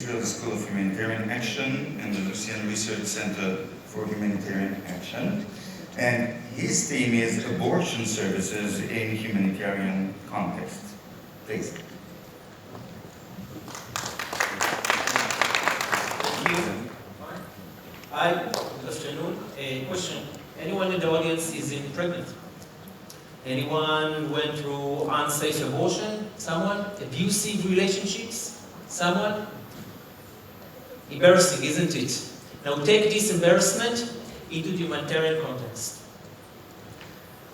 Israel School of Humanitarian Action and the Lucian Research Center for Humanitarian Action. And his theme is abortion services in humanitarian context. Please. Thank you. Hi, good afternoon. A question. Anyone in the audience is pregnant? Anyone went through unsafe abortion? Someone? Abusive relationships? Someone? Embarrassing, isn't it? Now take this embarrassment into the humanitarian context.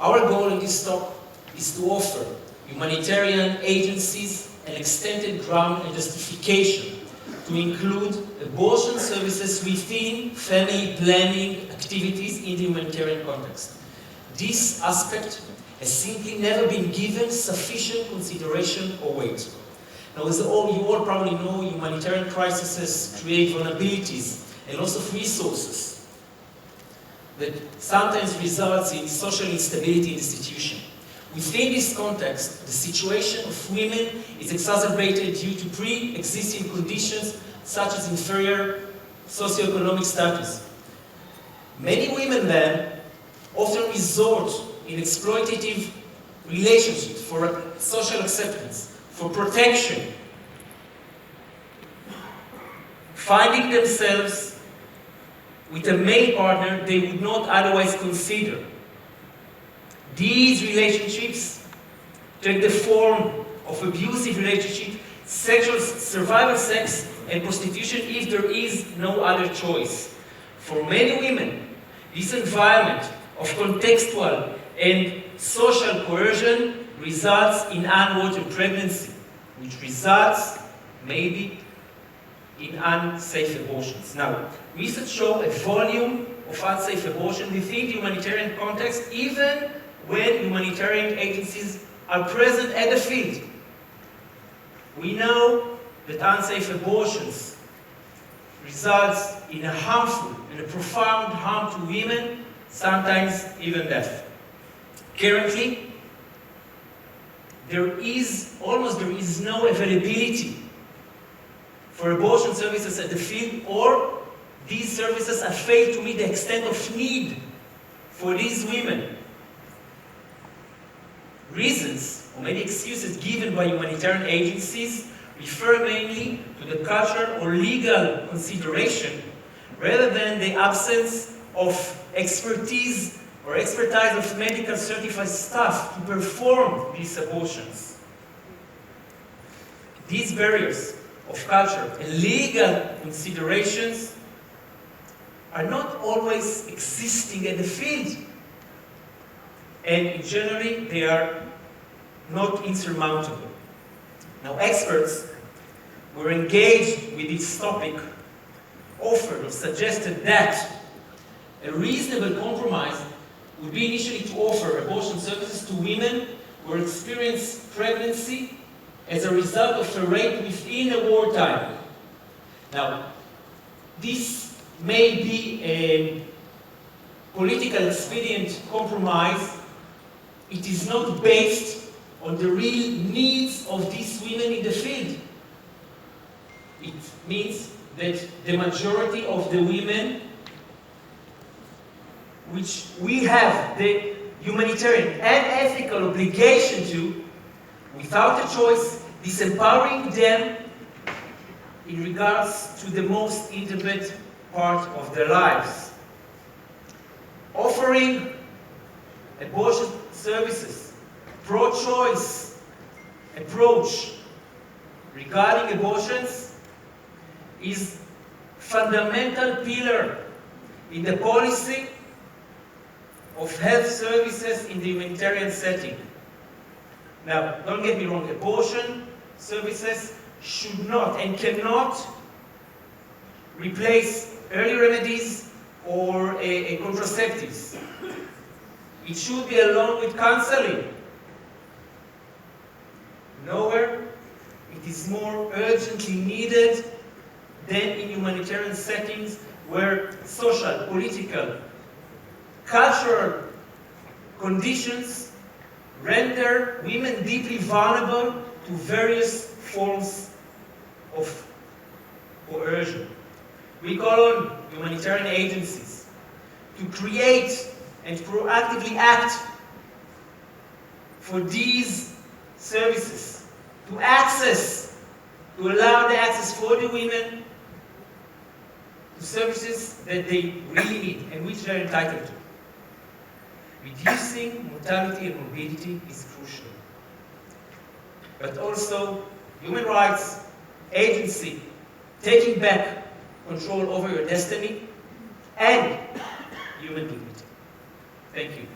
Our goal in this talk is to offer humanitarian agencies an extended ground and justification to include abortion services within family planning activities in the humanitarian context. This aspect has simply never been given sufficient consideration or weight. Now, as you all probably know, humanitarian crises create vulnerabilities and loss of resources that sometimes results in social instability in the institution. Within this context, the situation of women is exacerbated due to pre-existing conditions such as inferior socioeconomic status. Many women then often resort in exploitative relationships for social acceptance, for protection, finding themselves with a male partner they would not otherwise consider. These relationships take the form of abusive relationships, sexual survival sex, and prostitution if there is no other choice. For many women, this environment of contextual and social coercion results in unwanted pregnancy, which results maybe in unsafe abortions. Now, research shows a volume of unsafe abortion within the humanitarian context, even when humanitarian agencies are present at the field. We know that unsafe abortions results in a harmful and a profound harm to women, sometimes even death. Currently, there is no availability for abortion services at the field, or these services have failed to meet the extent of need for these women. Reasons, or many excuses given by humanitarian agencies refer mainly to the cultural or legal consideration rather than the absence of expertise or expertise of medical certified staff to perform these abortions. These barriers of culture and legal considerations are not always existing at the field, and generally they are not insurmountable. Now, experts who were engaged with this topic offered or suggested that a reasonable compromise would be initially to offer abortion services to women who experience pregnancy as a result of a rape within a wartime. Now, this may be a political expedient compromise. It is not based on the real needs of these women in the field. It means that the majority of the women which we have the humanitarian and ethical obligation to, without a choice, disempowering them in regards to the most intimate part of their lives. Offering abortion services, pro-choice approach regarding abortions is fundamental pillar in the policy of health services in the humanitarian setting. Now, don't get me wrong, abortion services should not and cannot replace early remedies or contraceptives. It should be along with counseling. Nowhere it is more urgently needed than in humanitarian settings where social, political, cultural conditions render women deeply vulnerable to various forms of coercion. We call on humanitarian agencies to create and proactively act for these services, to allow the access for the women to services that they really need and which they're entitled to. Reducing mortality and morbidity is crucial. But also, human rights agency taking back control over your destiny and human dignity. Thank you.